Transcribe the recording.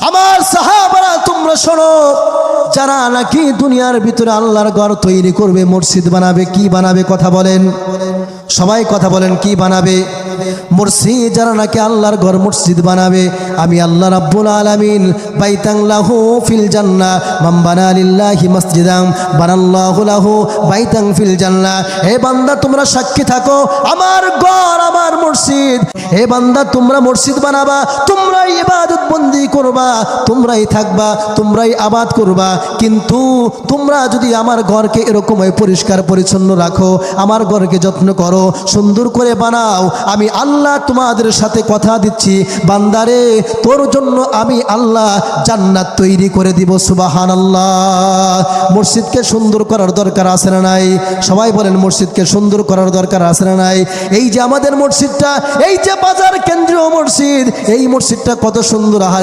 আমার সাহাবারা তোমরা শোনো, যারা নাকি দুনিয়ার ভিতরে আল্লাহর ঘর তৈরি করবে, মসজিদ বানাবে, কি বানাবে কথা বলেন, সবাই কথা বলেন, কি বানাবে? মসজিদ। যারা নাকি আল্লাহর ঘর মসজিদ বানাবে, আমি আল্লাহ রাব্বুল আলামিন বাইতান লাহু ফিল জান্নাহ মান বানা লিল্লাহি মাসজিদান বানাল্লাহু লাহু বাইতান ফিল জান্নাহ। হে বান্দা তোমরা সাক্ষী থাকো, আমার ঘর আমার মসজিদ। হে বান্দা তোমরা মসজিদ বানাবা, তোমরাই ইবাদত বন্দি করবা, তোমরাই থাকবা, তোমরাই আবাদ করবা, কিন্তু তোমরা যদি আমার ঘরকে এরকম পরিষ্কার পরিচ্ছন্ন রাখো, আমার ঘরকে যত্ন করো, সুন্দর করে বানাও, আমি আল্লাহ তোমাদের সাথে কথা দিচ্ছি, বান্দারে তোর জন্য আমি আল্লাহ জান্নাত তৈরি করে দিব। সুবহানাল্লাহ। মসজিদকে সুন্দর করার দরকার আছে না নাই? সবাই বলেন, মসজিদকে সুন্দর করার দরকার আছে না নাই? এই যে আমাদের মসজিদটা, এই যে বাজার কেন্দ্রীয় মসজিদ, এই মসজিদটা কত সুন্দর।